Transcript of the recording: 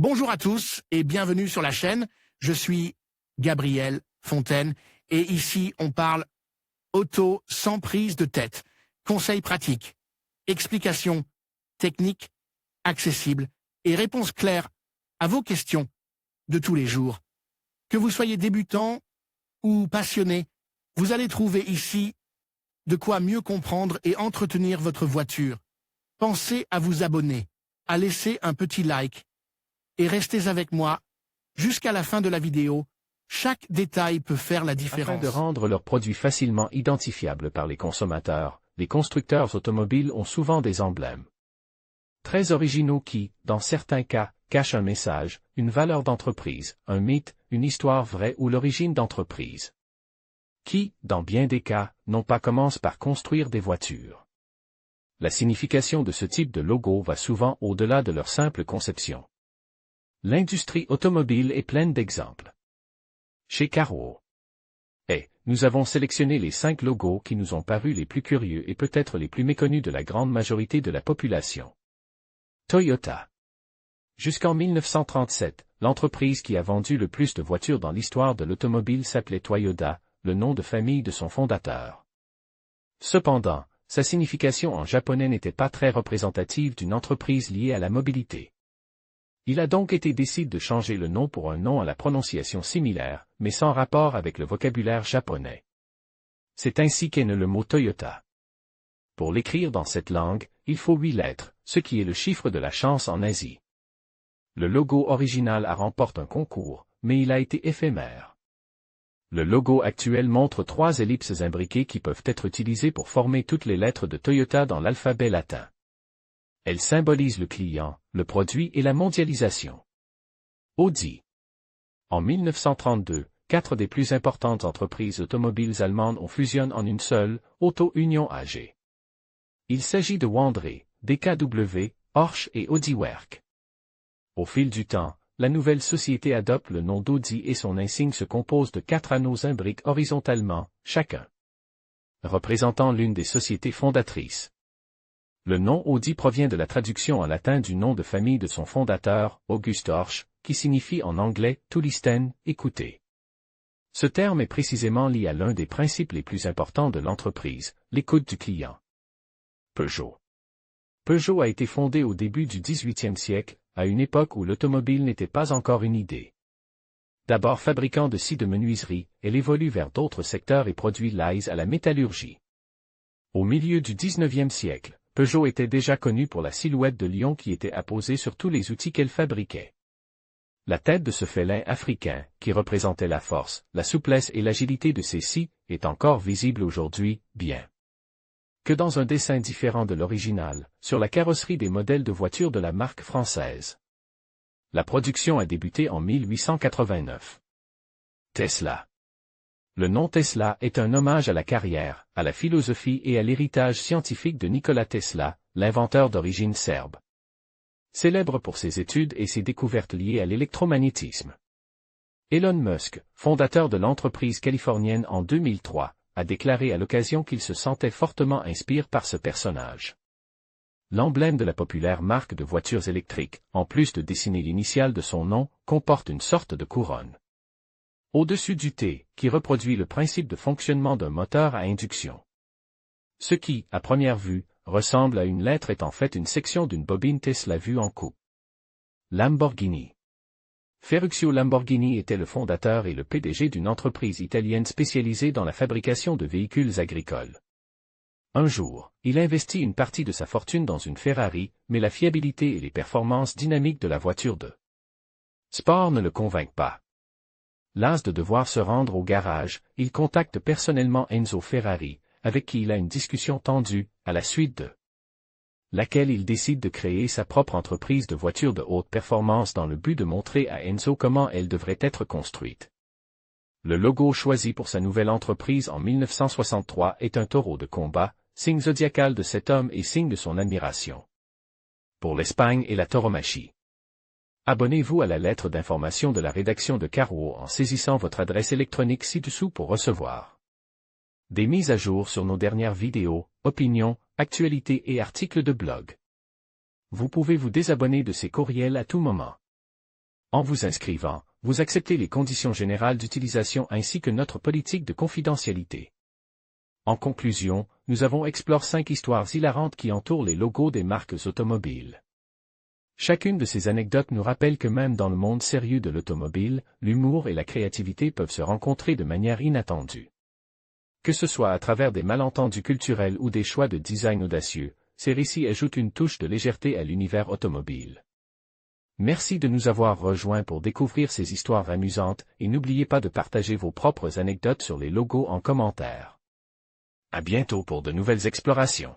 Bonjour à tous et bienvenue sur la chaîne. Je suis Gabriel Fontaine et ici on parle auto sans prise de tête. Conseils pratiques, explications techniques, accessibles et réponses claires à vos questions de tous les jours. Que vous soyez débutant ou passionné, vous allez trouver ici de quoi mieux comprendre et entretenir votre voiture. Pensez à vous abonner, à laisser un petit like et restez avec moi jusqu'à la fin de la vidéo. Chaque détail peut faire la différence. Afin de rendre leurs produits facilement identifiables par les consommateurs, les constructeurs automobiles ont souvent des emblèmes très originaux qui, dans certains cas, cachent un message, une valeur d'entreprise, un mythe, une histoire vraie ou l'origine d'entreprise. Qui, dans bien des cas, non pas commencent par construire des voitures. La signification de ce type de logo va souvent au-delà de leur simple conception. L'industrie automobile est pleine d'exemples. Chez Carwo, nous avons sélectionné les 5 logos qui nous ont paru les plus curieux et peut-être les plus méconnus de la grande majorité de la population. Toyota. Jusqu'en 1937, l'entreprise qui a vendu le plus de voitures dans l'histoire de l'automobile s'appelait Toyota, le nom de famille de son fondateur. Cependant, sa signification en japonais n'était pas très représentative d'une entreprise liée à la mobilité. Il a donc été décidé de changer le nom pour un nom à la prononciation similaire, mais sans rapport avec le vocabulaire japonais. C'est ainsi qu'est né le mot Toyota. Pour l'écrire dans cette langue, il faut 8 lettres, ce qui est le chiffre de la chance en Asie. Le logo original a remporté un concours, mais il a été éphémère. Le logo actuel montre 3 ellipses imbriquées qui peuvent être utilisées pour former toutes les lettres de Toyota dans l'alphabet latin. Elles symbolisent le client, le produit et la mondialisation. Audi. En 1932, 4 des plus importantes entreprises automobiles allemandes ont fusionné en une seule, Auto Union AG. Il s'agit de Wandre, DKW, Porsche et Audiwerk. Au fil du temps, la nouvelle société adopte le nom d'Audi et son insigne se compose de 4 anneaux imbriqués horizontalement, chacun représentant l'une des sociétés fondatrices. Le nom Audi provient de la traduction en latin du nom de famille de son fondateur, August Horch, qui signifie en anglais « to listen », écouter. Ce terme est précisément lié à l'un des principes les plus importants de l'entreprise, l'écoute du client. Peugeot. Peugeot a été fondé au début du XVIIIe siècle, à une époque où l'automobile n'était pas encore une idée. D'abord fabricant de scies de menuiserie, elle évolue vers d'autres secteurs et produit l'aise à la métallurgie. Au milieu du XIXe siècle, Peugeot était déjà connue pour la silhouette de lion qui était apposée sur tous les outils qu'elle fabriquait. La tête de ce félin africain, qui représentait la force, la souplesse et l'agilité de ses scies, est encore visible aujourd'hui, bien que dans un dessin différent de l'original, sur la carrosserie des modèles de voitures de la marque française. La production a débuté en 1889. Tesla. Le nom Tesla est un hommage à la carrière, à la philosophie et à l'héritage scientifique de Nikola Tesla, l'inventeur d'origine serbe. Célèbre pour ses études et ses découvertes liées à l'électromagnétisme. Elon Musk, fondateur de l'entreprise californienne en 2003, a déclaré à l'occasion qu'il se sentait fortement inspiré par ce personnage. L'emblème de la populaire marque de voitures électriques, en plus de dessiner l'initiale de son nom, comporte une sorte de couronne au-dessus du T, qui reproduit le principe de fonctionnement d'un moteur à induction. Ce qui, à première vue, ressemble à une lettre est en fait une section d'une bobine Tesla vue en coupe. Lamborghini. Ferruccio Lamborghini était le fondateur et le PDG d'une entreprise italienne spécialisée dans la fabrication de véhicules agricoles. Un jour, il investit une partie de sa fortune dans une Ferrari, mais la fiabilité et les performances dynamiques de la voiture de sport ne le convainquent pas. Las de devoir se rendre au garage, il contacte personnellement Enzo Ferrari, avec qui il a une discussion tendue, à la suite de laquelle il décide de créer sa propre entreprise de voitures de haute performance dans le but de montrer à Enzo comment elle devrait être construite. Le logo choisi pour sa nouvelle entreprise en 1963 est un taureau de combat, signe zodiacal de cet homme et signe de son admiration pour l'Espagne et la tauromachie. Abonnez-vous à la lettre d'information de la rédaction de Carwo en saisissant votre adresse électronique ci-dessous pour recevoir des mises à jour sur nos dernières vidéos, opinions, actualités et articles de blog. Vous pouvez vous désabonner de ces courriels à tout moment. En vous inscrivant, vous acceptez les conditions générales d'utilisation ainsi que notre politique de confidentialité. En conclusion, nous avons exploré 5 histoires hilarantes qui entourent les logos des marques automobiles. Chacune de ces anecdotes nous rappelle que même dans le monde sérieux de l'automobile, l'humour et la créativité peuvent se rencontrer de manière inattendue. Que ce soit à travers des malentendus culturels ou des choix de design audacieux, ces récits ajoutent une touche de légèreté à l'univers automobile. Merci de nous avoir rejoints pour découvrir ces histoires amusantes et n'oubliez pas de partager vos propres anecdotes sur les logos en commentaire. À bientôt pour de nouvelles explorations.